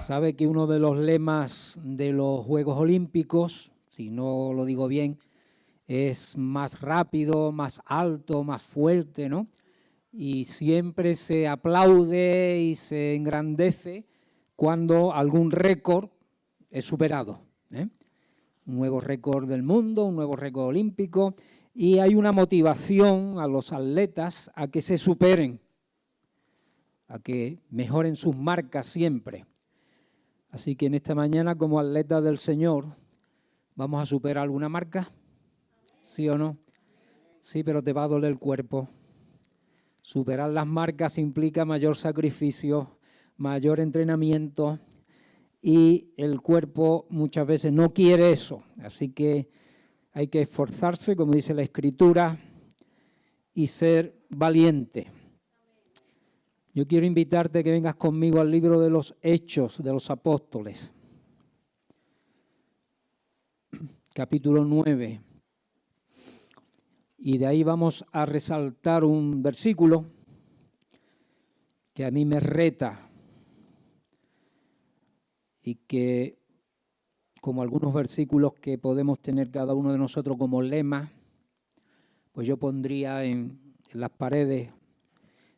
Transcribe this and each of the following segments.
Sabe que uno de los lemas de los Juegos Olímpicos, si no lo digo bien, es más rápido, más alto, más fuerte, ¿no? Y siempre se aplaude y se engrandece cuando algún récord es superado, ¿eh? Un nuevo récord del mundo, un nuevo récord olímpico, y hay una motivación a los atletas a que se superen, a que mejoren sus marcas siempre. Así que en esta mañana, como atletas del Señor, ¿vamos a superar alguna marca? ¿Sí o no? Sí, pero te va a doler el cuerpo. Superar las marcas implica mayor sacrificio, mayor entrenamiento, y el cuerpo muchas veces no quiere eso. Así que hay que esforzarse, como dice la Escritura, y ser valiente. Yo quiero invitarte a que vengas conmigo al libro de los Hechos de los Apóstoles, capítulo 9. Y de ahí vamos a resaltar un versículo que a mí me reta y que, como algunos versículos que podemos tener cada uno de nosotros como lema, pues yo pondría en las paredes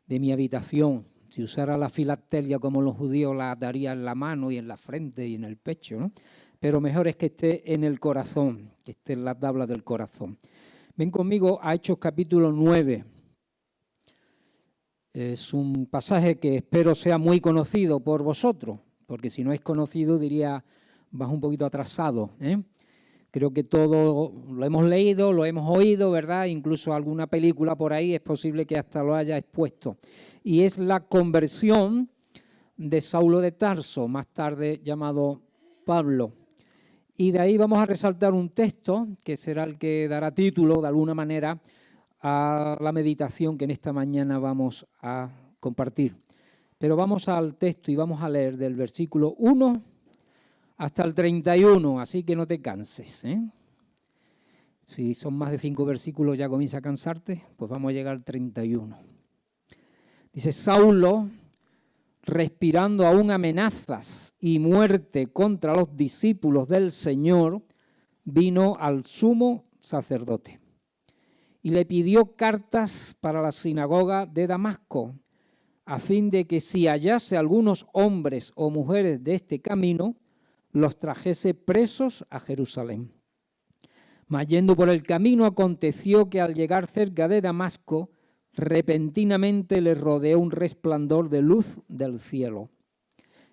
de mi habitación. Si usara la filacteria como los judíos, la daría en la mano y en la frente y en el pecho, ¿no? Pero mejor es que esté en el corazón, que esté en la tabla del corazón. Ven conmigo a Hechos capítulo 9. Es un pasaje que espero sea muy conocido por vosotros, porque si no es conocido diría, vas un poquito atrasado, ¿eh? Creo que todo lo hemos leído, lo hemos oído, ¿verdad? Incluso alguna película por ahí es posible que hasta lo haya expuesto. Y es la conversión de Saulo de Tarso, más tarde llamado Pablo. Y de ahí vamos a resaltar un texto que será el que dará título, de alguna manera, a la meditación que en esta mañana vamos a compartir. Pero vamos al texto y vamos a leer del versículo 1 hasta el 31, así que no te canses, ¿eh? Si son más de 5 versículos ya comienza a cansarte, pues vamos a llegar al 31. Dice, Saulo, respirando aún amenazas y muerte contra los discípulos del Señor, vino al sumo sacerdote y le pidió cartas para la sinagoga de Damasco, a fin de que si hallase algunos hombres o mujeres de este camino, los trajese presos a Jerusalén. Mas yendo por el camino aconteció que al llegar cerca de Damasco, repentinamente le rodeó un resplandor de luz del cielo.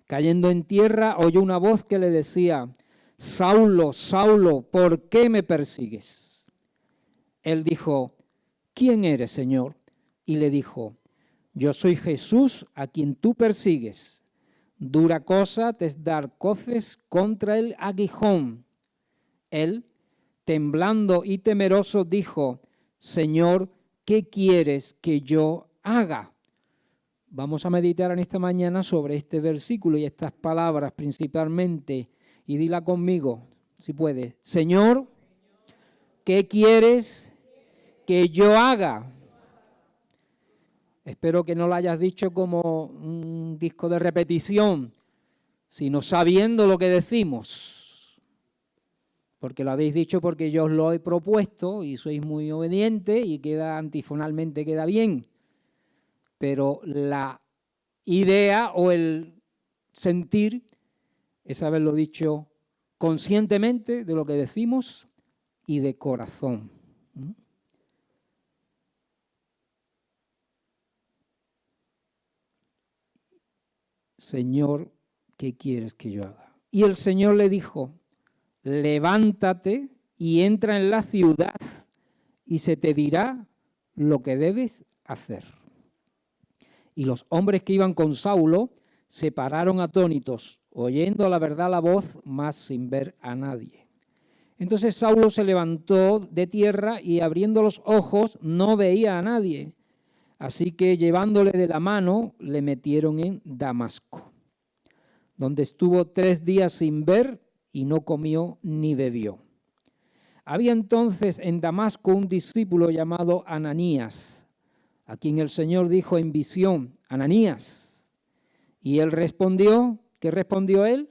Cayendo en tierra, oyó una voz que le decía, Saulo, Saulo, ¿por qué me persigues? Él dijo, ¿quién eres, Señor? Y le dijo, yo soy Jesús a quien tú persigues. Dura cosa te es dar coces contra el aguijón. Él, temblando y temeroso, dijo, Señor, ¿qué quieres que yo haga? Vamos a meditar en esta mañana sobre este versículo y estas palabras principalmente. Y dila conmigo, si puedes. Señor, ¿qué quieres que yo haga? Espero que no lo hayas dicho como un disco de repetición, sino sabiendo lo que decimos. Porque lo habéis dicho porque yo os lo he propuesto y sois muy obedientes y queda antifonalmente, queda bien. Pero la idea o el sentir es haberlo dicho conscientemente de lo que decimos y de corazón. Señor, ¿qué quieres que yo haga? Y el Señor le dijo, levántate y entra en la ciudad y se te dirá lo que debes hacer. Y los hombres que iban con Saulo se pararon atónitos, oyendo a la verdad la voz, mas sin ver a nadie. Entonces Saulo se levantó de tierra y abriendo los ojos no veía a nadie. Así que llevándole de la mano le metieron en Damasco, donde estuvo 3 días sin ver y no comió ni bebió. Había entonces en Damasco un discípulo llamado Ananías, a quien el Señor dijo en visión, Ananías. Y él respondió, ¿Qué respondió él?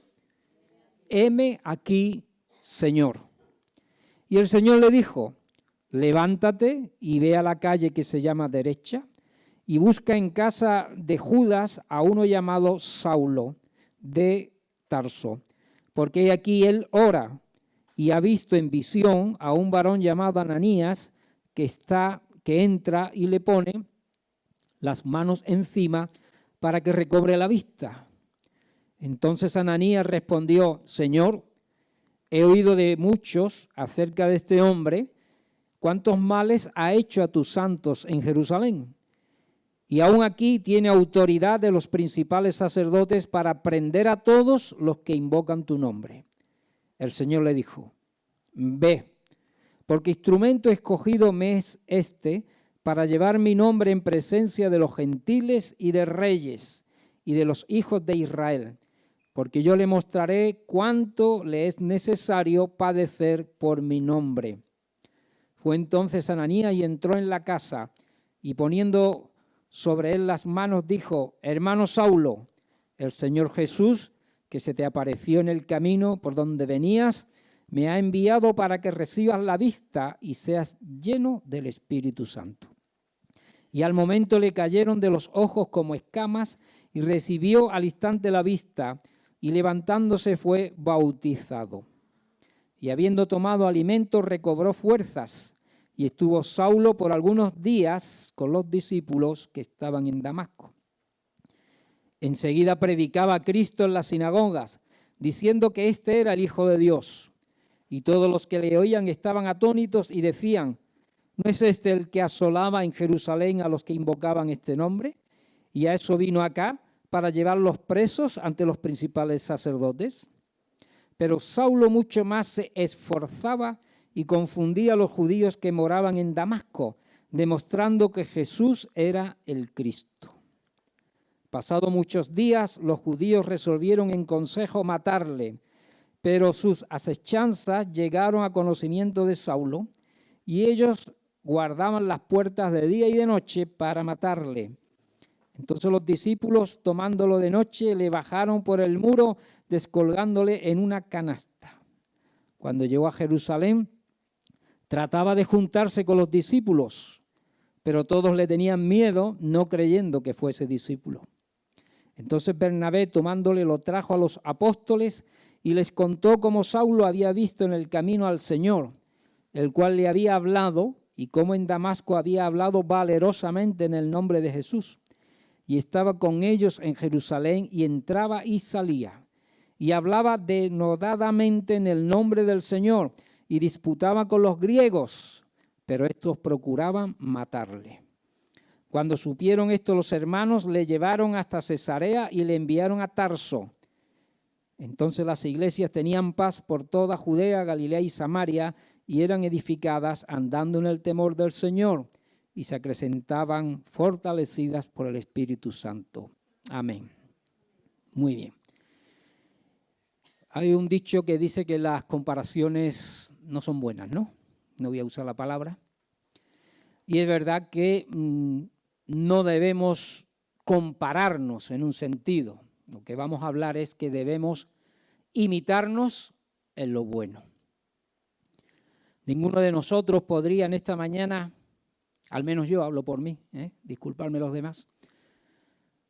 Heme aquí, Señor. Y el Señor le dijo, levántate y ve a la calle que se llama Derecha y busca en casa de Judas a uno llamado Saulo de Tarso, porque aquí él ora y ha visto en visión a un varón llamado Ananías que entra y le pone las manos encima para que recobre la vista. Entonces Ananías respondió, Señor, he oído de muchos acerca de este hombre, cuántos males ha hecho a tus santos en Jerusalén. Y aún aquí tiene autoridad de los principales sacerdotes para prender a todos los que invocan tu nombre. El Señor le dijo, ve, porque instrumento escogido me es este para llevar mi nombre en presencia de los gentiles y de reyes y de los hijos de Israel, porque yo le mostraré cuánto le es necesario padecer por mi nombre. Fue entonces Ananías y entró en la casa, y poniendo sobre él las manos dijo, hermano Saulo, el Señor Jesús, que se te apareció en el camino por donde venías, me ha enviado para que recibas la vista y seas lleno del Espíritu Santo. Y al momento le cayeron de los ojos como escamas, y recibió al instante la vista, y levantándose fue bautizado. Y habiendo tomado alimento, recobró fuerzas, y estuvo Saulo por algunos días con los discípulos que estaban en Damasco. Enseguida predicaba a Cristo en las sinagogas, diciendo que éste era el Hijo de Dios. Y todos los que le oían estaban atónitos y decían, ¿no es este el que asolaba en Jerusalén a los que invocaban este nombre? Y a eso vino acá, para llevarlos presos ante los principales sacerdotes. Pero Saulo mucho más se esforzaba y confundía a los judíos que moraban en Damasco, demostrando que Jesús era el Cristo. Pasado muchos días, los judíos resolvieron en consejo matarle, pero sus asechanzas llegaron a conocimiento de Saulo, y ellos guardaban las puertas de día y de noche para matarle. Entonces los discípulos, tomándolo de noche, le bajaron por el muro, descolgándole en una canasta. Cuando llegó a Jerusalén, trataba de juntarse con los discípulos, pero todos le tenían miedo, no creyendo que fuese discípulo. Entonces Bernabé, tomándole, lo trajo a los apóstoles y les contó cómo Saulo había visto en el camino al Señor, el cual le había hablado, y cómo en Damasco había hablado valerosamente en el nombre de Jesús. Y estaba con ellos en Jerusalén, y entraba y salía, y hablaba denodadamente en el nombre del Señor, y disputaba con los griegos, pero estos procuraban matarle. Cuando supieron esto los hermanos, le llevaron hasta Cesarea y le enviaron a Tarso. Entonces las iglesias tenían paz por toda Judea, Galilea y Samaria, y eran edificadas andando en el temor del Señor, y se acrecentaban fortalecidas por el Espíritu Santo. Amén. Muy bien. Hay un dicho que dice que las comparaciones no son buenas, ¿no? No voy a usar la palabra. Y es verdad que no debemos compararnos en un sentido. Lo que vamos a hablar es que debemos imitarnos en lo bueno. Ninguno de nosotros podría en esta mañana, al menos yo hablo por mí, disculpadme los demás,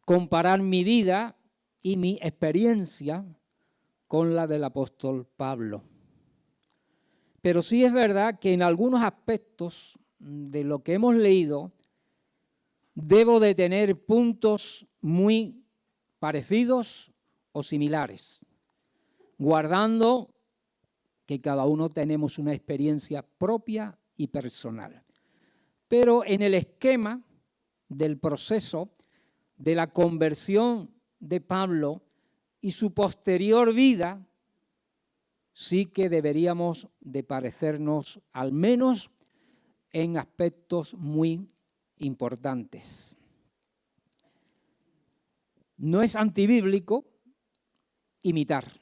comparar mi vida y mi experiencia con la del apóstol Pablo. Pero sí es verdad que en algunos aspectos de lo que hemos leído debo de tener puntos muy parecidos o similares, guardando que cada uno tenemos una experiencia propia y personal. Pero en el esquema del proceso de la conversión de Pablo y su posterior vida, sí que deberíamos de parecernos al menos en aspectos muy importantes. No es antibíblico imitar,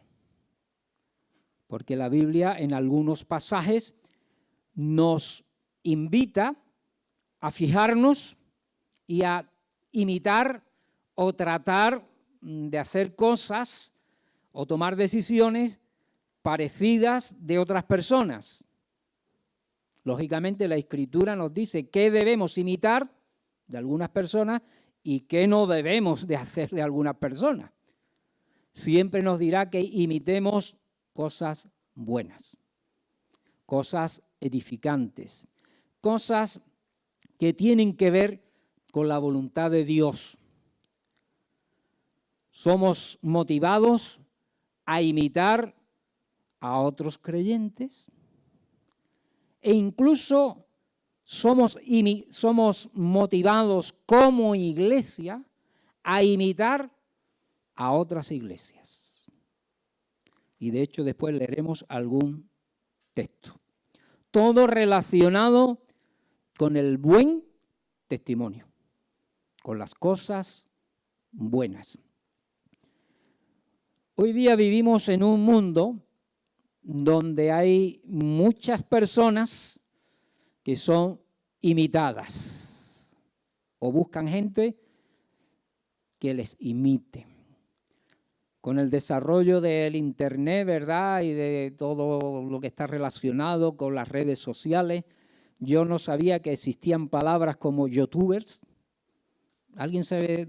porque la Biblia en algunos pasajes nos invita a fijarnos y a imitar o tratar de hacer cosas o tomar decisiones parecidas de otras personas. Lógicamente la Escritura nos dice qué debemos imitar de algunas personas y qué no debemos de hacer de algunas personas. Siempre nos dirá que imitemos cosas buenas, cosas edificantes, cosas que tienen que ver con la voluntad de Dios. Somos motivados a imitar a otros creyentes e incluso somos motivados como iglesia a imitar a otras iglesias. Y de hecho después leeremos algún texto. Todo relacionado con el buen testimonio, con las cosas buenas. Hoy día vivimos en un mundo donde hay muchas personas que son imitadas o buscan gente que les imite. Con el desarrollo del Internet, ¿verdad? Y de todo lo que está relacionado con las redes sociales, yo no sabía que existían palabras como youtubers. ¿Alguien sabe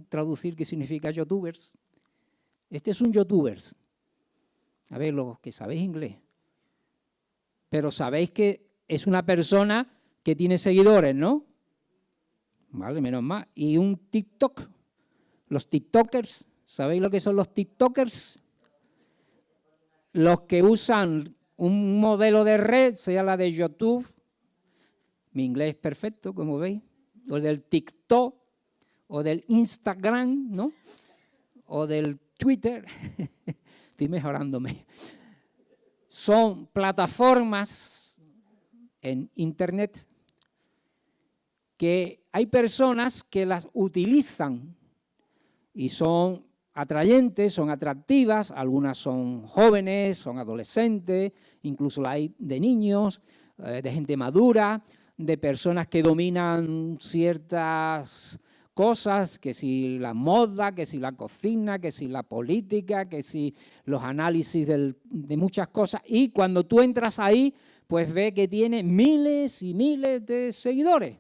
traducir qué significa youtubers? Este es un youtuber. A ver, los que sabéis inglés. Pero sabéis que es una persona que tiene seguidores, ¿no? Vale, menos mal. Y un TikTok. Los TikTokers. ¿Sabéis lo que son los TikTokers? Los que usan un modelo de red, sea la de YouTube, mi inglés es perfecto, como veis, o del TikTok, o del Instagram, ¿no? O del Twitter. Estoy mejorándome. Son plataformas en Internet que hay personas que las utilizan y son atrayentes, son atractivas, algunas son jóvenes, son adolescentes, incluso la hay de niños, de gente madura, de personas que dominan ciertas cosas, que si la moda, que si la cocina, que si la política, que si los análisis de muchas cosas. Y cuando tú entras ahí, pues ves que tiene miles y miles de seguidores.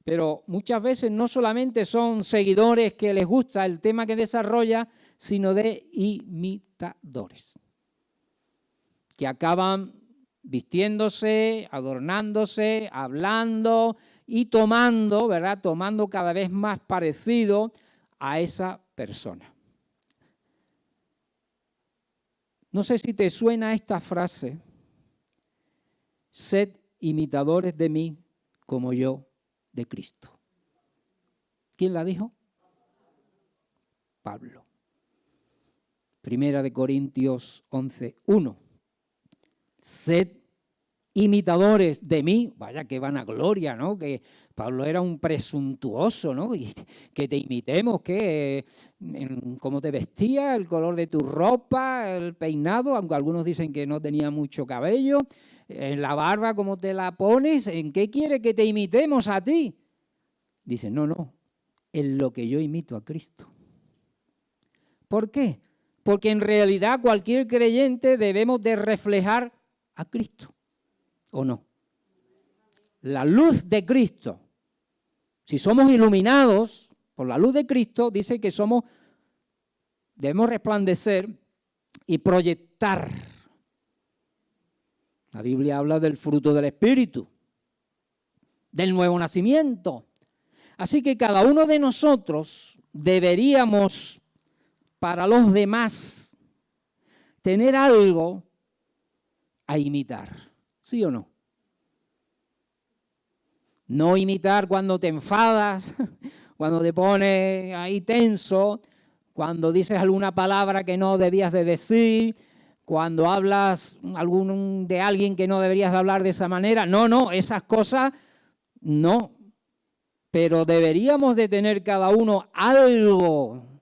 Pero muchas veces no solamente son seguidores que les gusta el tema que desarrolla, sino de imitadores, que acaban vistiéndose, adornándose, hablando y tomando, ¿verdad? Tomando cada vez más parecido a esa persona. No sé si te suena esta frase: sed imitadores de mí como yo de Cristo. ¿Quién la dijo? Pablo. Primera de Corintios 11:1. Sed imitadores de mí. Vaya qué vanagloria, ¿no? Que Pablo era un presuntuoso, ¿no? Y que te imitemos, que cómo te vestía, el color de tu ropa, el peinado, aunque algunos dicen que no tenía mucho cabello, en la barba, cómo te la pones, ¿en qué quiere que te imitemos a ti? Dice, no, en lo que yo imito a Cristo. ¿Por qué? Porque en realidad cualquier creyente debemos de reflejar a Cristo, ¿o no? La luz de Cristo. Si somos iluminados por la luz de Cristo, dice que debemos resplandecer y proyectar. La Biblia habla del fruto del Espíritu, del nuevo nacimiento. Así que cada uno de nosotros deberíamos, para los demás, tener algo a imitar, ¿sí o no? No imitar cuando te enfadas, cuando te pones ahí tenso, cuando dices alguna palabra que no debías de decir, cuando hablas de alguien que no deberías de hablar de esa manera. No, esas cosas no. Pero deberíamos de tener cada uno algo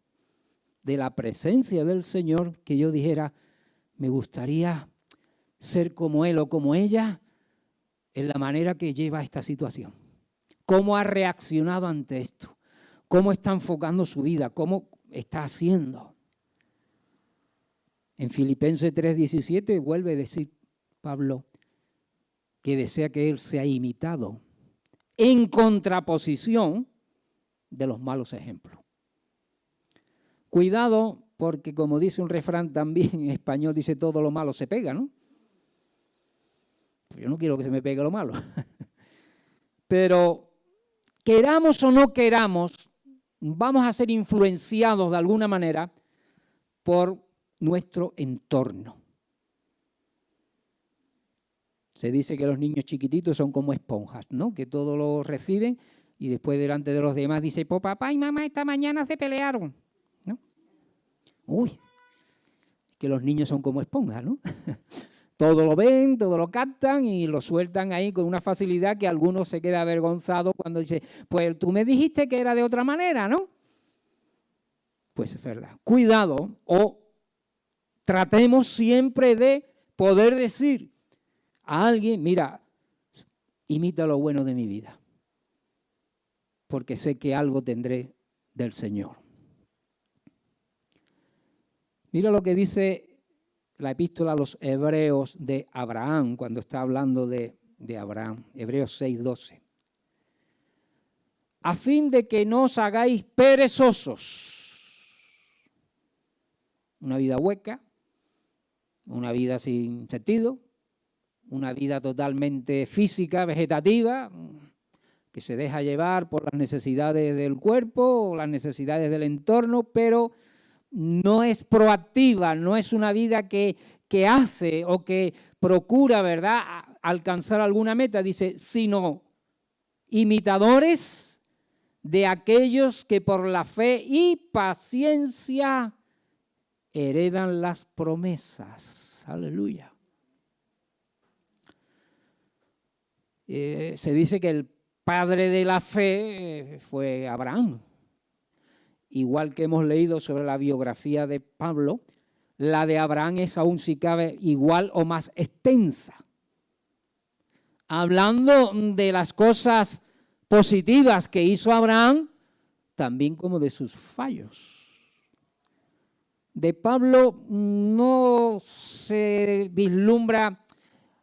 de la presencia del Señor, que yo dijera, me gustaría ser como él o como ella en la manera que lleva esta situación. ¿Cómo ha reaccionado ante esto? ¿Cómo está enfocando su vida? ¿Cómo está haciendo? En Filipenses 3:17 vuelve a decir Pablo que desea que él sea imitado en contraposición de los malos ejemplos. Cuidado, porque como dice un refrán también en español, dice todo lo malo se pega, ¿no? Yo no quiero que se me pegue lo malo. Pero queramos o no queramos, vamos a ser influenciados de alguna manera por nuestro entorno. Se dice que los niños chiquititos son como esponjas, ¿no? Que todo lo reciben y después delante de los demás dice, pues papá y mamá esta mañana se pelearon, ¿no? Uy, que los niños son como esponjas, ¿no? Todo lo ven, todo lo captan y lo sueltan ahí con una facilidad que algunos se queda avergonzado cuando dice, pues tú me dijiste que era de otra manera, ¿no? Pues es verdad. Cuidado, o tratemos siempre de poder decir a alguien, mira, imita lo bueno de mi vida, porque sé que algo tendré del Señor. Mira lo que dice la epístola a los hebreos de Abraham, cuando está hablando de Abraham, Hebreos 6:12. A fin de que no os hagáis perezosos. Una vida hueca, una vida sin sentido, una vida totalmente física, vegetativa, que se deja llevar por las necesidades del cuerpo o las necesidades del entorno, pero no es proactiva, no es una vida que hace o que procura, ¿verdad?, alcanzar alguna meta, dice, sino imitadores de aquellos que por la fe y paciencia heredan las promesas. Aleluya. Se dice que el padre de la fe fue Abraham. Igual que hemos leído sobre la biografía de Pablo, la de Abraham es aún si cabe igual o más extensa. Hablando de las cosas positivas que hizo Abraham, también como de sus fallos. De Pablo no se vislumbra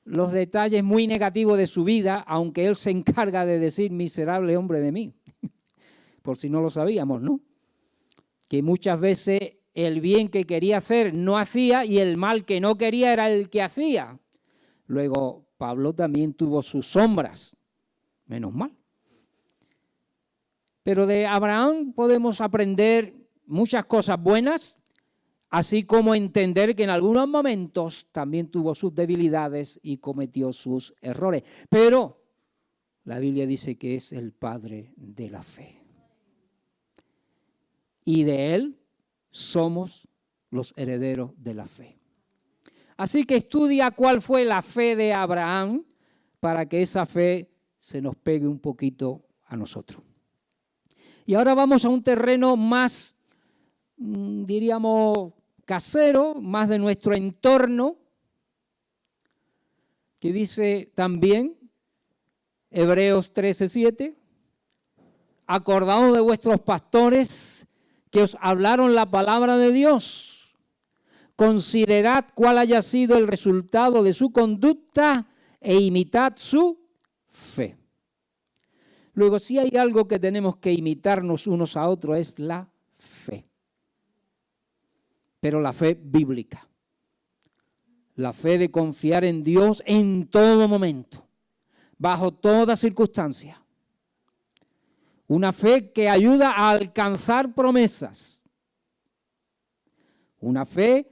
los detalles muy negativos de su vida, aunque él se encarga de decir, miserable hombre de mí. Por si no lo sabíamos, ¿no? Que muchas veces el bien que quería hacer no hacía y el mal que no quería era el que hacía. Luego, Pablo también tuvo sus sombras, menos mal. Pero de Abraham podemos aprender muchas cosas buenas, así como entender que en algunos momentos también tuvo sus debilidades y cometió sus errores. Pero la Biblia dice que es el padre de la fe. Y de él somos los herederos de la fe. Así que estudia cuál fue la fe de Abraham para que esa fe se nos pegue un poquito a nosotros. Y ahora vamos a un terreno más, diríamos, casero, más de nuestro entorno, que dice también Hebreos 13:7, acordaos de vuestros pastores que os hablaron la palabra de Dios. Considerad cuál haya sido el resultado de su conducta e imitad su fe. Luego, si hay algo que tenemos que imitarnos unos a otros es la fe. Pero la fe bíblica. La fe de confiar en Dios en todo momento, bajo toda circunstancia. Una fe que ayuda a alcanzar promesas. Una fe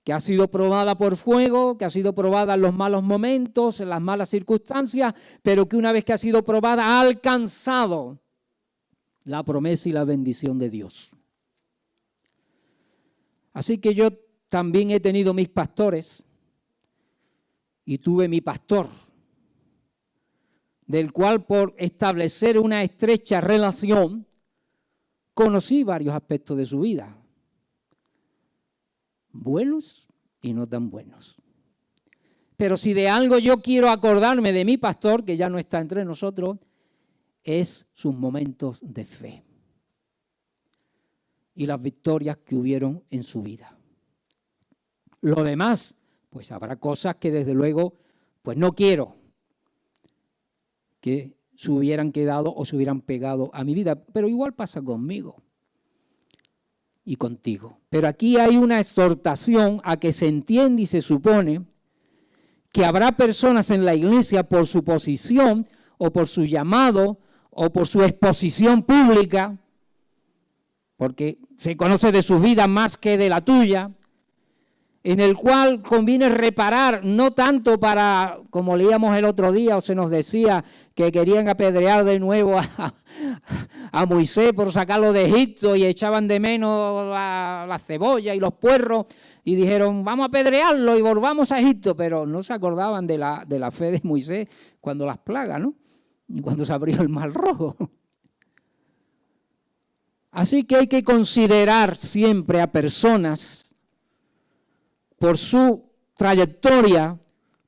que ha sido probada por fuego, que ha sido probada en los malos momentos, en las malas circunstancias, pero que una vez que ha sido probada ha alcanzado la promesa y la bendición de Dios. Así que yo también he tenido mis pastores y tuve mi pastor, del cual por establecer una estrecha relación conocí varios aspectos de su vida. Buenos y no tan buenos. Pero si de algo yo quiero acordarme de mi pastor, que ya no está entre nosotros, es sus momentos de fe y las victorias que hubieron en su vida. Lo demás, pues habrá cosas que desde luego, pues no quiero que se hubieran quedado o se hubieran pegado a mi vida, pero igual pasa conmigo y contigo. Pero aquí hay una exhortación a que se entiende y se supone que habrá personas en la iglesia por su posición o por su llamado o por su exposición pública, porque se conoce de sus vidas más que de la tuya, en el cual conviene reparar, no tanto para, como leíamos el otro día o se nos decía, que querían apedrear de nuevo a Moisés por sacarlo de Egipto y echaban de menos la cebolla y los puerros y dijeron, vamos a apedrearlo y volvamos a Egipto, pero no se acordaban de la fe de Moisés cuando las plagas, ¿no? Y cuando se abrió el Mar Rojo. Así que hay que considerar siempre a personas por su trayectoria,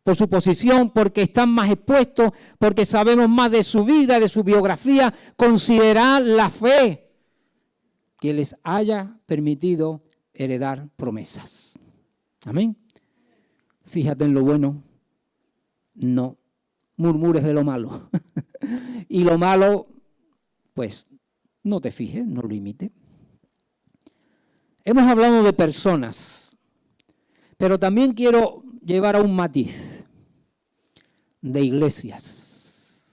por su posición, porque están más expuestos, porque sabemos más de su vida, de su biografía, considerar la fe que les haya permitido heredar promesas. Amén. Fíjate en lo bueno, no murmures de lo malo. Y lo malo, pues, no te fijes, no lo imites. Hemos hablado de personas, pero también quiero llevar a un matiz de iglesias.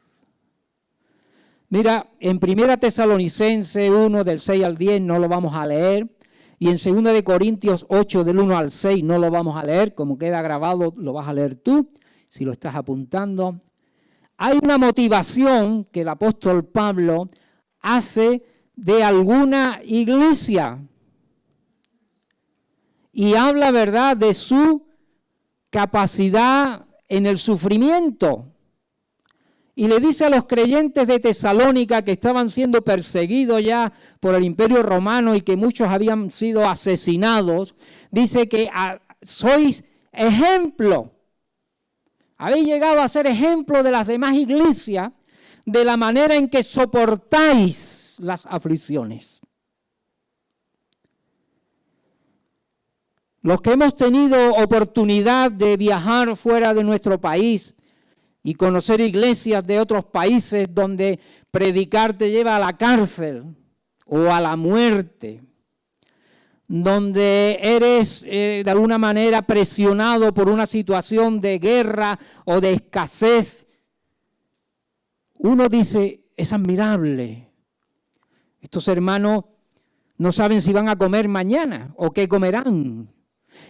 Mira, en 1 Tesalonicenses 1, del 6 al 10, no lo vamos a leer, y en 2 de Corintios 8, del 1 al 6, no lo vamos a leer, como queda grabado, lo vas a leer tú, si lo estás apuntando. Hay una motivación que el apóstol Pablo hace de alguna iglesia y habla, ¿verdad?, de su capacidad en el sufrimiento. Y le dice a los creyentes de Tesalónica que estaban siendo perseguidos ya por el Imperio Romano y que muchos habían sido asesinados, dice que sois ejemplo. Habéis llegado a ser ejemplo de las demás iglesias de la manera en que soportáis las aflicciones. Los que hemos tenido oportunidad de viajar fuera de nuestro país y conocer iglesias de otros países donde predicar te lleva a la cárcel o a la muerte, donde eres de alguna manera presionado por una situación de guerra o de escasez, uno dice, es admirable. Estos hermanos no saben si van a comer mañana o qué comerán.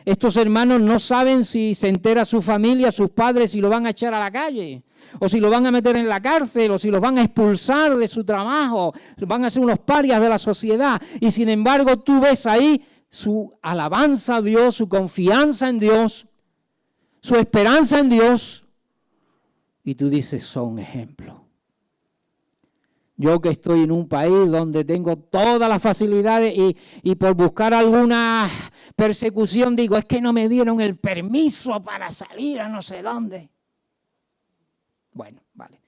Estos hermanos no saben si se entera su familia, sus padres, si lo van a echar a la calle, o si lo van a meter en la cárcel, o si los van a expulsar de su trabajo, van a ser unos parias de la sociedad. Y sin embargo tú ves ahí su alabanza a Dios, su confianza en Dios, su esperanza en Dios, y tú dices, son ejemplos. Yo que estoy en un país donde tengo todas las facilidades y por buscar alguna persecución digo, es que no me dieron el permiso para salir a no sé dónde. Bueno, vale.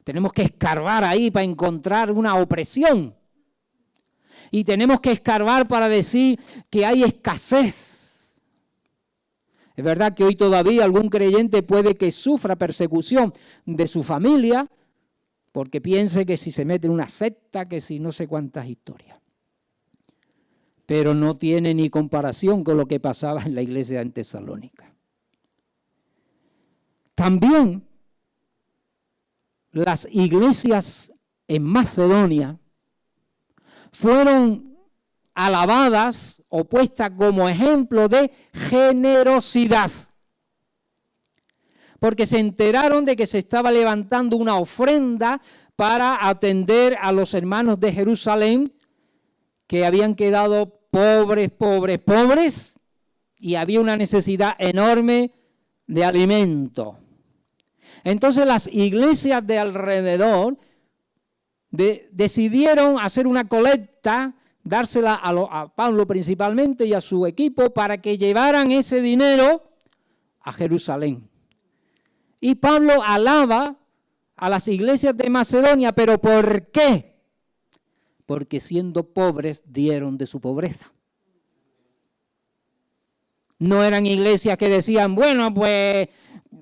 Tenemos que escarbar ahí para encontrar una opresión. Y tenemos que escarbar para decir que hay escasez. Es verdad que hoy todavía algún creyente puede que sufra persecución de su familia, porque piense que si se mete en una secta, que si no sé cuántas historias. Pero no tiene ni comparación con lo que pasaba en la iglesia en Tesalónica. También las iglesias en Macedonia fueron alabadas o puestas como ejemplo de generosidad. Porque se enteraron de que se estaba levantando una ofrenda para atender a los hermanos de Jerusalén que habían quedado pobres, y había una necesidad enorme de alimento. Entonces las iglesias de alrededor decidieron hacer una colecta, dársela a Pablo principalmente y a su equipo para que llevaran ese dinero a Jerusalén. Y Pablo alaba a las iglesias de Macedonia, ¿pero por qué? Porque siendo pobres dieron de su pobreza. No eran iglesias que decían, bueno, pues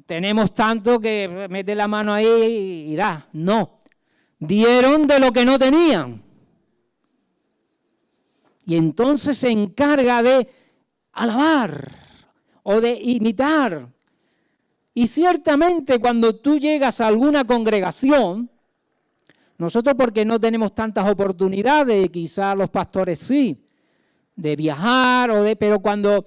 tenemos tanto que mete la mano ahí y da. No, dieron de lo que no tenían. Y entonces se encarga de alabar o de imitar. Y ciertamente cuando tú llegas a alguna congregación, nosotros porque no tenemos tantas oportunidades, quizás los pastores sí, de viajar, pero cuando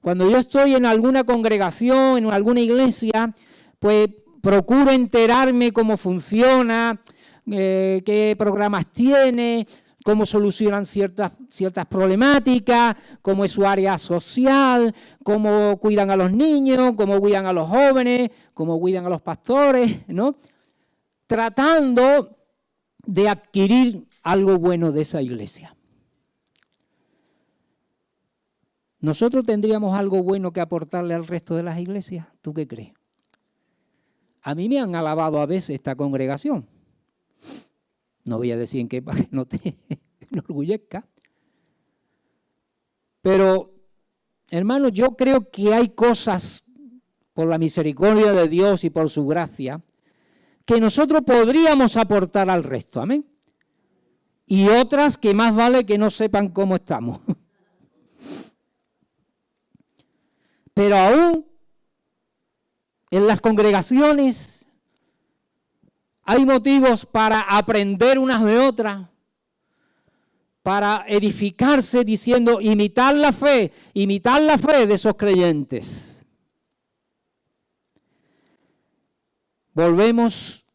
yo estoy en alguna congregación, en alguna iglesia, pues procuro enterarme cómo funciona, qué programas tiene, cómo solucionan ciertas problemáticas, cómo es su área social, cómo cuidan a los niños, cómo cuidan a los jóvenes, cómo cuidan a los pastores, ¿no? Tratando de adquirir algo bueno de esa iglesia. ¿Nosotros tendríamos algo bueno que aportarle al resto de las iglesias? ¿Tú qué crees? A mí me han alabado a veces esta congregación. No voy a decir en qué para que no te enorgullezca. Pero, hermanos, yo creo que hay cosas, por la misericordia de Dios y por su gracia, que nosotros podríamos aportar al resto, amén. Y otras que más vale que no sepan cómo estamos. Pero aún en las congregaciones hay motivos para aprender unas de otras, para edificarse diciendo, imitar la fe de esos creyentes. Volvemos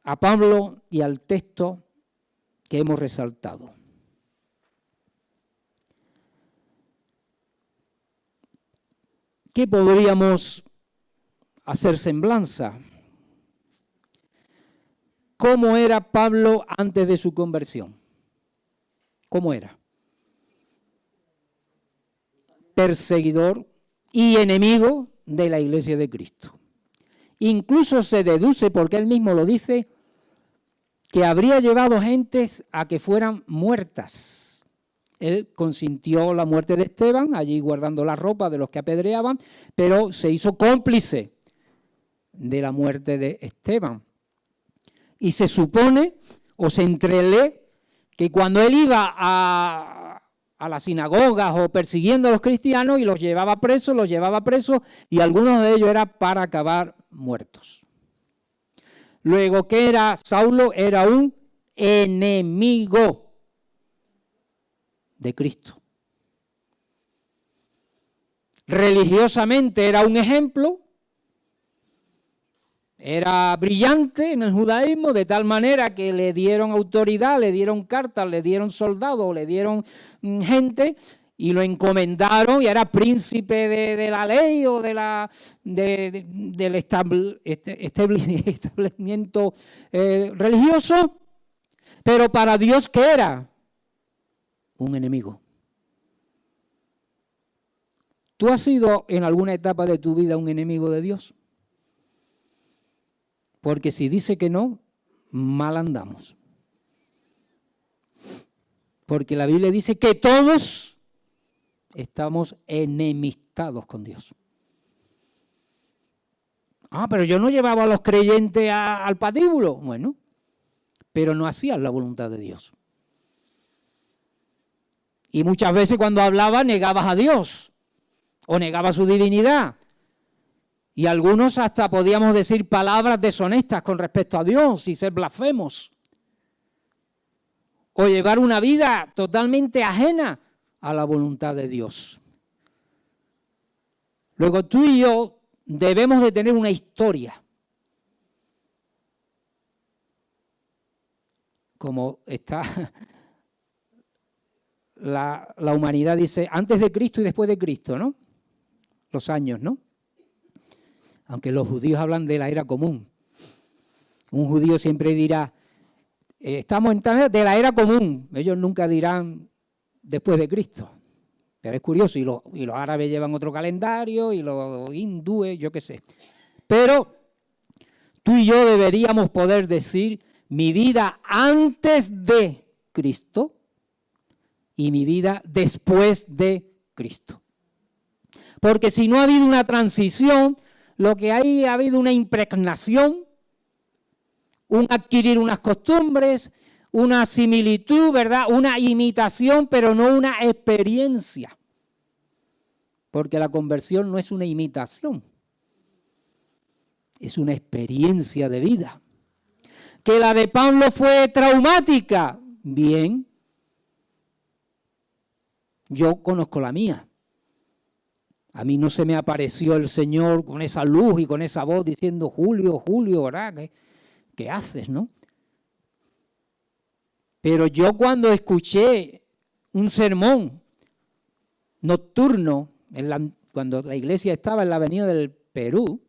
a Pablo y al texto que hemos resaltado. ¿Qué podríamos hacer semblanza? ¿Cómo era Pablo antes de su conversión? ¿Cómo era? Perseguidor y enemigo de la Iglesia de Cristo. Incluso se deduce, porque él mismo lo dice, que habría llevado gentes a que fueran muertas. Él consintió la muerte de Esteban, allí guardando la ropa de los que apedreaban, pero se hizo cómplice de la muerte de Esteban. Y se supone, o se entrelee, que cuando él iba a las sinagogas o persiguiendo a los cristianos y los llevaba presos, y algunos de ellos eran para acabar muertos. Luego, ¿qué era Saulo? Era un enemigo de Cristo. Religiosamente era un ejemplo, era brillante en el judaísmo, de tal manera que le dieron autoridad, le dieron cartas, le dieron soldados, le dieron gente y lo encomendaron y era príncipe de la ley o del establecimiento religioso, pero para Dios, ¿qué era? Un enemigo. ¿Tú has sido en alguna etapa de tu vida un enemigo de Dios? Porque si dice que no, mal andamos. Porque la Biblia dice que todos estamos enemistados con Dios. Pero yo no llevaba a los creyentes al patíbulo. Bueno, pero no hacían la voluntad de Dios. Y muchas veces cuando hablaba negabas a Dios o negabas su divinidad. Y algunos hasta podíamos decir palabras deshonestas con respecto a Dios y ser blasfemos. O llevar una vida totalmente ajena a la voluntad de Dios. Luego tú y yo debemos de tener una historia. Como está la humanidad dice, antes de Cristo y después de Cristo, ¿no? Los años, ¿no? Aunque los judíos hablan de la era común. Un judío siempre dirá, estamos en de la era común. Ellos nunca dirán después de Cristo. Pero es curioso, y los árabes llevan otro calendario, y los hindúes, yo qué sé. Pero tú y yo deberíamos poder decir mi vida antes de Cristo y mi vida después de Cristo. Porque si no ha habido una transición, lo que ha habido una impregnación, un adquirir unas costumbres, una similitud, ¿verdad? Una imitación, pero no una experiencia. Porque la conversión no es una imitación, es una experiencia de vida. Que la de Pablo fue traumática, bien. Yo conozco la mía. A mí no se me apareció el Señor con esa luz y con esa voz diciendo, Julio, Julio, ¿verdad? ¿Qué haces, no? Pero yo cuando escuché un sermón nocturno, cuando la iglesia estaba en la avenida del Perú,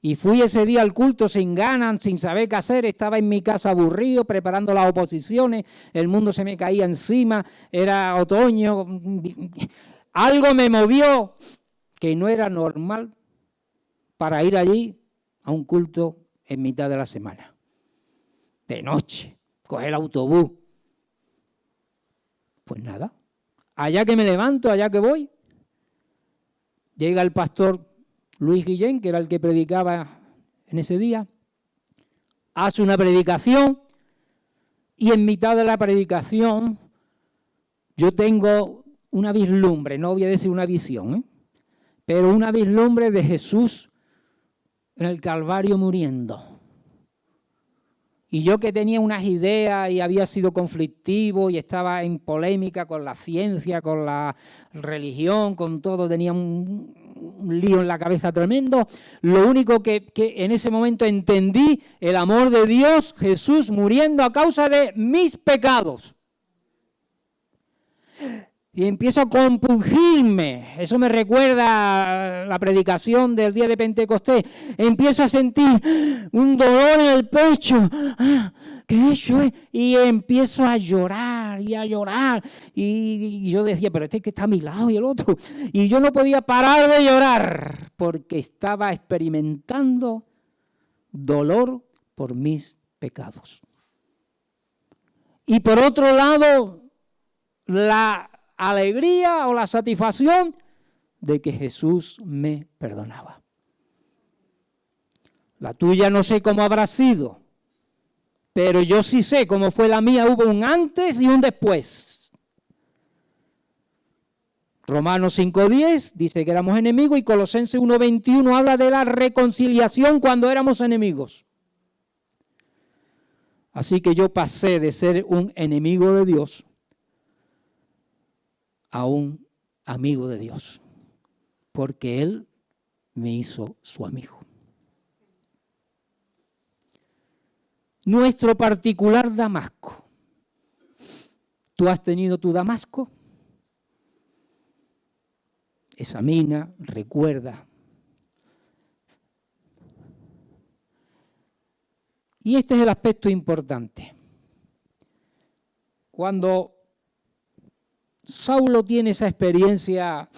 y fui ese día al culto sin ganas, sin saber qué hacer, estaba en mi casa aburrido, preparando las oposiciones, el mundo se me caía encima, era otoño, algo me movió que no era normal para ir allí a un culto en mitad de la semana, de noche, coger el autobús. Pues nada, allá que me levanto, allá que voy, llega el pastor Luis Guillén, que era el que predicaba en ese día, hace una predicación y en mitad de la predicación yo tengo una vislumbre, no voy a decir una visión, pero una vislumbre de Jesús en el Calvario muriendo. Y yo que tenía unas ideas y había sido conflictivo y estaba en polémica con la ciencia, con la religión, con todo, tenía un lío en la cabeza tremendo. Lo único que en ese momento entendí, el amor de Dios, Jesús muriendo a causa de mis pecados. Y empiezo a compungirme. Eso me recuerda a la predicación del día de Pentecostés. Empiezo a sentir un dolor en el pecho. ¿Qué he hecho? Y empiezo a llorar y a llorar. Y yo decía, pero este que está a mi lado y el otro. Y yo no podía parar de llorar porque estaba experimentando dolor por mis pecados. Y por otro lado, la alegría o la satisfacción de que Jesús me perdonaba. La tuya no sé cómo habrá sido, pero yo sí sé cómo fue la mía. Hubo un antes y un después. Romanos 5:10 dice que éramos enemigos y Colosenses 1:21 habla de la reconciliación cuando éramos enemigos. Así que yo pasé de ser un enemigo de Dios a un amigo de Dios, porque Él me hizo su amigo. Nuestro particular Damasco. ¿Tú has tenido tu Damasco? Examina, recuerda. Y este es el aspecto importante. Cuando Saulo tiene esa experiencia,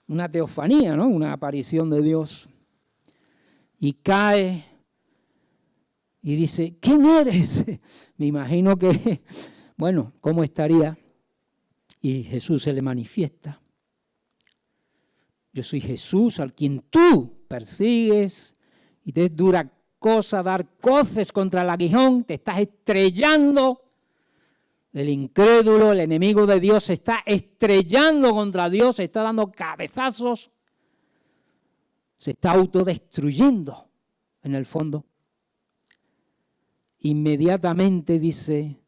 una teofanía, ¿no? Una aparición de Dios, y cae y dice, ¿quién eres? Me imagino que, bueno, ¿cómo estaría? Y Jesús se le manifiesta. Yo soy Jesús al quien tú persigues y te es dura cosa dar coces contra el aguijón, te estás estrellando. El incrédulo, el enemigo de Dios, se está estrellando contra Dios, se está dando cabezazos, se está autodestruyendo en el fondo. Inmediatamente dice,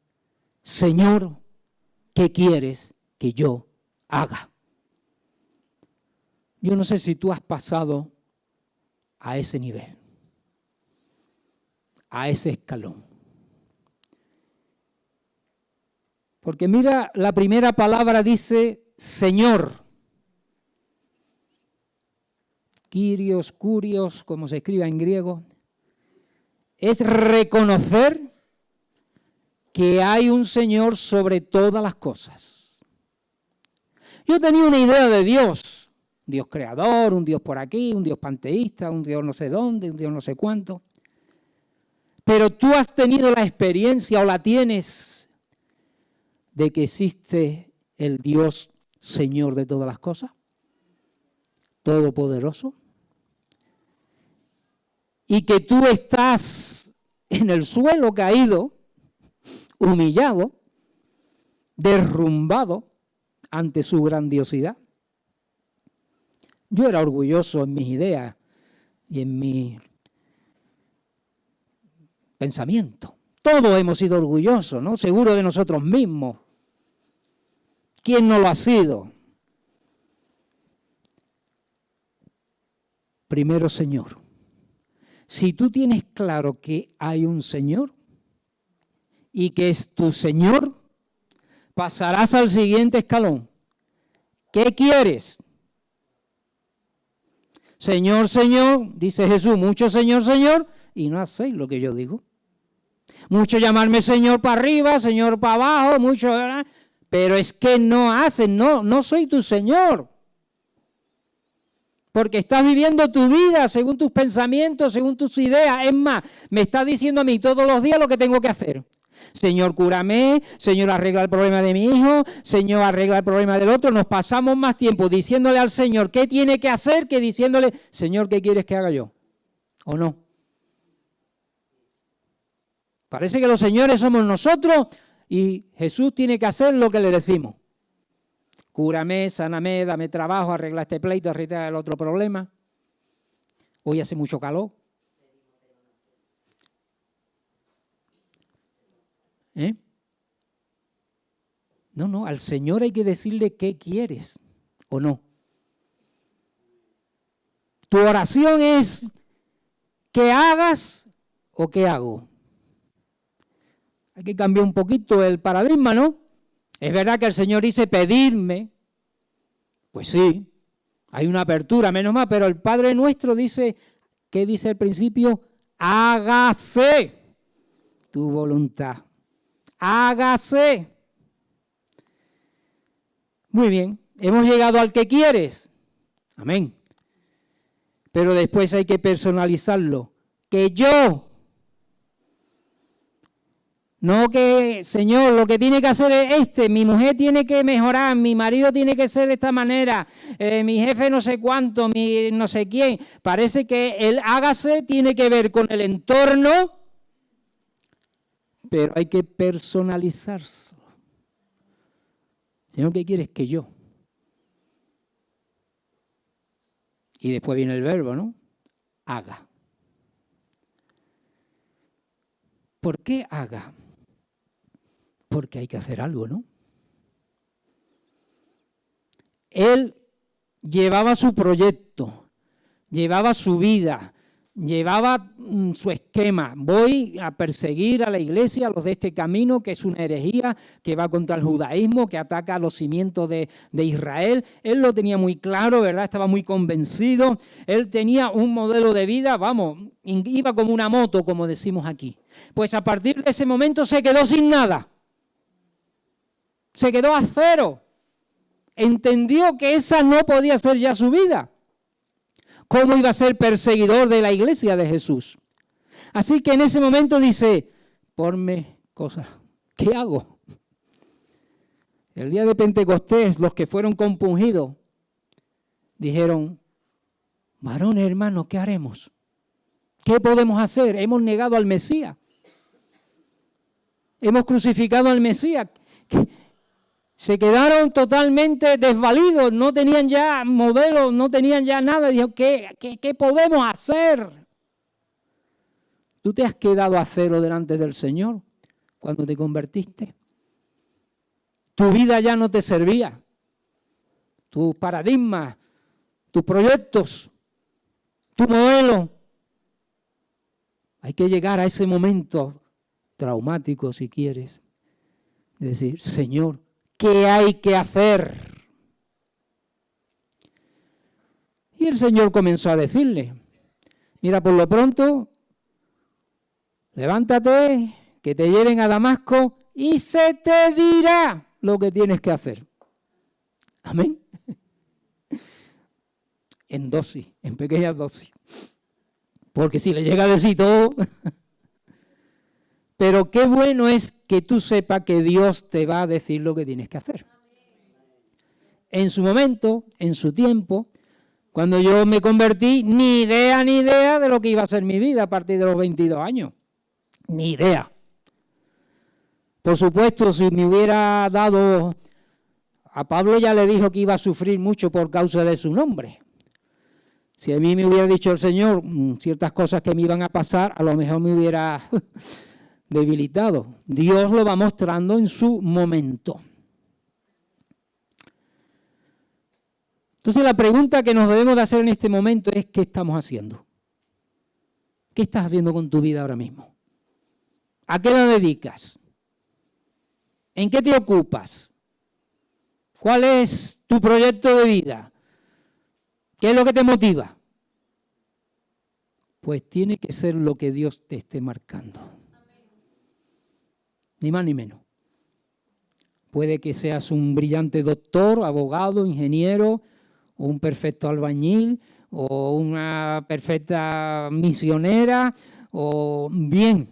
Señor, ¿qué quieres que yo haga? Yo no sé si tú has pasado a ese nivel, a ese escalón. Porque mira, la primera palabra dice Señor. Kyrios, kurios, como se escribe en griego. Es reconocer que hay un Señor sobre todas las cosas. Yo tenía una idea de Dios. Un Dios creador, un Dios por aquí, un Dios panteísta, un Dios no sé dónde, un Dios no sé cuánto. Pero tú has tenido la experiencia o la tienes de que existe el Dios Señor de todas las cosas. todopoderoso y que tú estás en el suelo caído, humillado, derrumbado ante su grandiosidad. Yo era orgulloso en mis ideas y en mi pensamiento. Todos hemos sido orgullosos, ¿no? Seguro de nosotros mismos. ¿Quién no lo ha sido? Primero, Señor. Si tú tienes claro que hay un Señor y que es tu Señor, pasarás al siguiente escalón. ¿Qué quieres? Señor, Señor, dice Jesús, mucho Señor, Señor, y no hacéis lo que yo digo. Mucho llamarme Señor para arriba, Señor para abajo, mucho, ¿verdad? Pero es que no hacen, no soy tu Señor. Porque estás viviendo tu vida según tus pensamientos, según tus ideas. Es más, me estás diciendo a mí todos los días lo que tengo que hacer. Señor, cúrame, Señor, arregla el problema de mi hijo, Señor, arregla el problema del otro. Nos pasamos más tiempo diciéndole al Señor qué tiene que hacer que diciéndole, Señor, ¿qué quieres que haga yo? ¿O no? Parece que los señores somos nosotros y Jesús tiene que hacer lo que le decimos. Cúrame, sáname, dame trabajo, arregla este pleito, arregla el otro problema. Hoy hace mucho calor. No, al Señor hay que decirle qué quieres o no. Tu oración es ¿qué hagas o qué hago? Hay que cambiar un poquito el paradigma, ¿no? Es verdad que el Señor dice pedidme. Pues sí, hay una apertura, menos mal, pero el Padre Nuestro dice, ¿qué dice al principio? Hágase tu voluntad. Hágase. Muy bien, hemos llegado al que quieres. Amén. Pero después hay que personalizarlo. Que yo. No que, Señor, lo que tiene que hacer es mi mujer tiene que mejorar, mi marido tiene que ser de esta manera, mi jefe no sé cuánto, mi no sé quién. Parece que el hágase tiene que ver con el entorno, pero hay que personalizarlo. Señor, ¿qué quieres que yo? Y después viene el verbo, ¿no? Haga. ¿Por qué haga? Porque hay que hacer algo, ¿no? Él llevaba su proyecto, llevaba su vida, llevaba su esquema. Voy a perseguir a la iglesia, a los de este camino, que es una herejía, que va contra el judaísmo, que ataca a los cimientos de Israel. Él lo tenía muy claro, ¿verdad? Estaba muy convencido. Él tenía un modelo de vida, vamos, iba como una moto, como decimos aquí. Pues a partir de ese momento se quedó sin nada. Se quedó a cero. Entendió que esa no podía ser ya su vida. ¿Cómo iba a ser perseguidor de la iglesia de Jesús? Así que en ese momento dice, ponme cosas. ¿Qué hago? El día de Pentecostés, los que fueron compungidos dijeron, varones hermanos, ¿qué haremos? ¿Qué podemos hacer? Hemos negado al Mesías. Hemos crucificado al Mesías. Se quedaron totalmente desvalidos, no tenían ya modelos, no tenían ya nada. Dijo, ¿qué podemos hacer? ¿Tú te has quedado a cero delante del Señor cuando te convertiste? Tu vida ya no te servía. Tus paradigmas, tus proyectos, tu modelo. Hay que llegar a ese momento traumático, si quieres. Es decir, Señor, ¿qué hay que hacer? Y el Señor comenzó a decirle, mira, por lo pronto, levántate, que te lleven a Damasco y se te dirá lo que tienes que hacer. Amén. En dosis, en pequeñas dosis. Porque si le llega a decir todo... Pero qué bueno es que tú sepas que Dios te va a decir lo que tienes que hacer. En su momento, en su tiempo, Cuando yo me convertí, ni idea de lo que iba a ser mi vida a partir de los 22 años. Ni idea. Por supuesto, si me hubiera dado... A Pablo ya le dijo que iba a sufrir mucho por causa de su nombre. Si a mí me hubiera dicho el Señor ciertas cosas que me iban a pasar, a lo mejor me hubiera debilitado. Dios lo va mostrando en su momento. Entonces la pregunta que nos debemos de hacer en este momento es ¿qué estamos haciendo? ¿Qué estás haciendo con tu vida ahora mismo? ¿A qué la dedicas? ¿En qué te ocupas? ¿Cuál es tu proyecto de vida? ¿Qué es lo que te motiva? Pues tiene que ser lo que Dios te esté marcando. Ni más ni menos. Puede que seas un brillante doctor, abogado, ingeniero, o un perfecto albañil, o una perfecta misionera, o bien.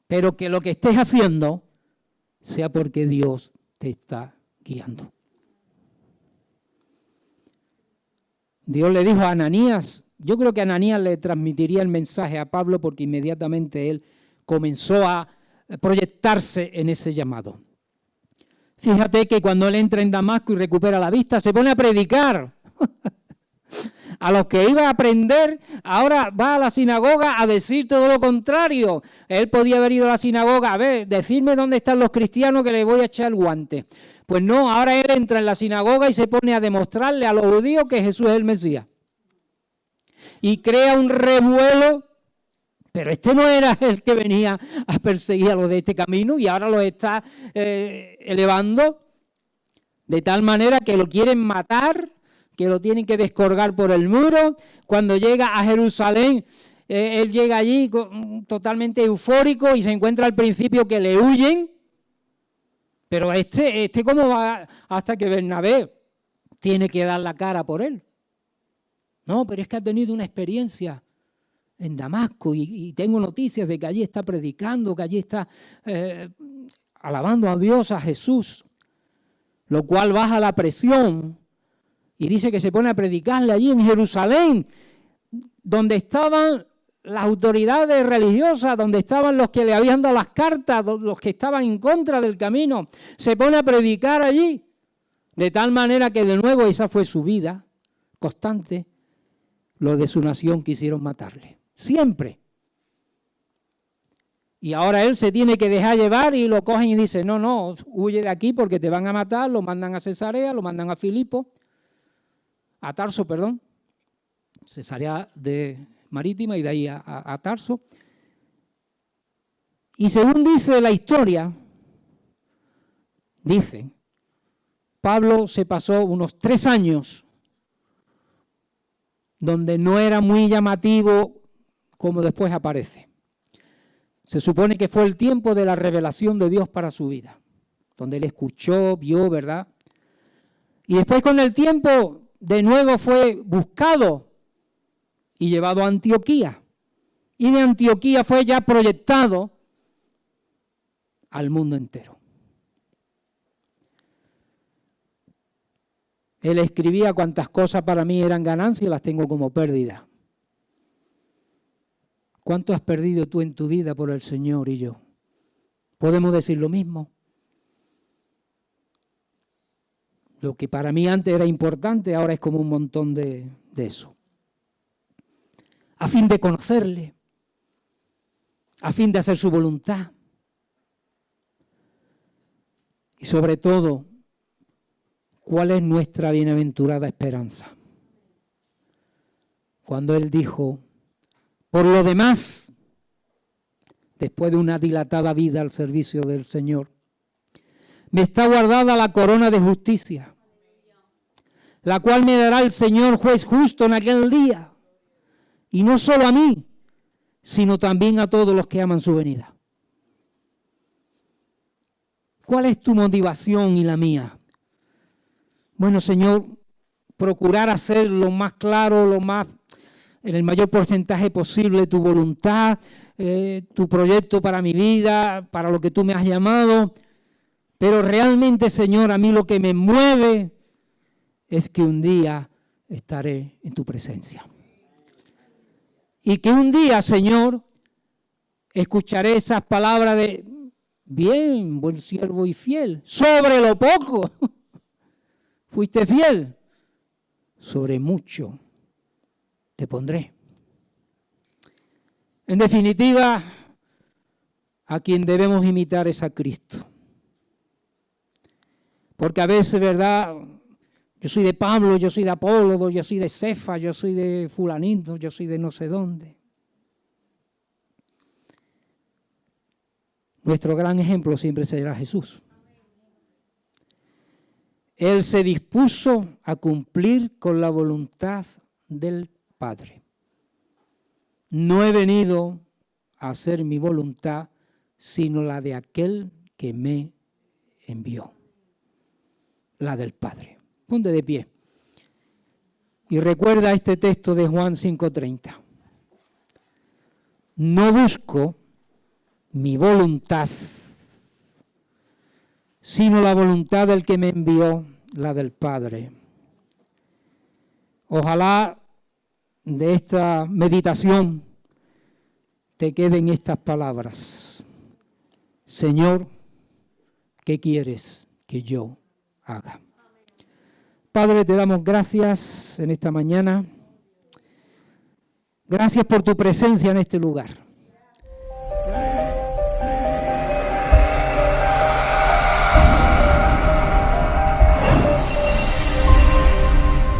Pero que lo que estés haciendo sea porque Dios te está guiando. Dios le dijo a Ananías, yo creo que Ananías le transmitiría el mensaje a Pablo porque inmediatamente él comenzó a proyectarse en ese llamado. Fíjate que cuando él entra en Damasco y recupera la vista, se pone a predicar. A los que iba a aprender, ahora va a la sinagoga a decir todo lo contrario. Él podía haber ido a la sinagoga, a ver, decirme dónde están los cristianos que les voy a echar el guante. Pues no, ahora él entra en la sinagoga y se pone a demostrarle a los judíos que Jesús es el Mesías. Y crea un revuelo, pero este no era el que venía a perseguir a los de este camino y ahora los está elevando de tal manera que lo quieren matar, que lo tienen que descolgar por el muro. Cuando llega a Jerusalén, él llega allí totalmente eufórico y se encuentra al principio que le huyen. Pero ¿cómo va hasta que Bernabé tiene que dar la cara por él? No, pero es que ha tenido una experiencia en Damasco y tengo noticias de que allí está predicando, que allí está alabando a Dios, a Jesús, lo cual baja la presión y dice que se pone a predicarle allí en Jerusalén, donde estaban las autoridades religiosas, donde estaban los que le habían dado las cartas, los que estaban en contra del camino. Se pone a predicar allí, de tal manera que de nuevo esa fue su vida constante. Los de su nación quisieron matarle, siempre. Y ahora él se tiene que dejar llevar y lo cogen y dicen, no, huye de aquí porque te van a matar, lo mandan a Cesarea, lo mandan a Filipo, a Tarso, perdón, Cesarea de Marítima y de ahí a Tarso. Y según dice la historia, dicen, Pablo se pasó unos 3 años donde no era muy llamativo como después aparece. Se supone que fue el tiempo de la revelación de Dios para su vida, donde él escuchó, vio, ¿verdad? Y después con el tiempo de nuevo fue buscado y llevado a Antioquía. Y de Antioquía fue ya proyectado al mundo entero. Él escribía cuantas cosas para mí eran ganancias, las tengo como pérdida. ¿Cuánto has perdido tú en tu vida por el Señor y yo? ¿Podemos decir lo mismo? Lo que para mí antes era importante, ahora es como un montón de eso. A fin de conocerle, a fin de hacer su voluntad. Y sobre todo, ¿cuál es nuestra bienaventurada esperanza? Cuando él dijo, por lo demás, después de una dilatada vida al servicio del Señor, me está guardada la corona de justicia, la cual me dará el Señor juez justo en aquel día, y no solo a mí, sino también a todos los que aman su venida. ¿Cuál es tu motivación y la mía? Bueno, Señor, procurar hacer lo más claro, en el mayor porcentaje posible tu voluntad, tu proyecto para mi vida, para lo que tú me has llamado. Pero realmente, Señor, a mí lo que me mueve es que un día estaré en tu presencia. Y que un día, Señor, escucharé esas palabras de, bien, buen siervo y fiel, sobre lo poco fuiste fiel, sobre mucho te pondré. En definitiva, a quien debemos imitar es a Cristo. Porque a veces, ¿verdad? Yo soy de Pablo, yo soy de Apólogo, yo soy de Cefa, yo soy de fulanito, yo soy de no sé dónde. Nuestro gran ejemplo siempre será Jesús. Él se dispuso a cumplir con la voluntad del Padre. No he venido a hacer mi voluntad, sino la de aquel que me envió. La del Padre. Ponte de pie. Y recuerda este texto de Juan 5:30. No busco mi voluntad, sino la voluntad del que me envió, la del Padre. Ojalá de esta meditación te queden estas palabras. Señor, ¿qué quieres que yo haga? Padre, te damos gracias en esta mañana. Gracias por tu presencia en este lugar.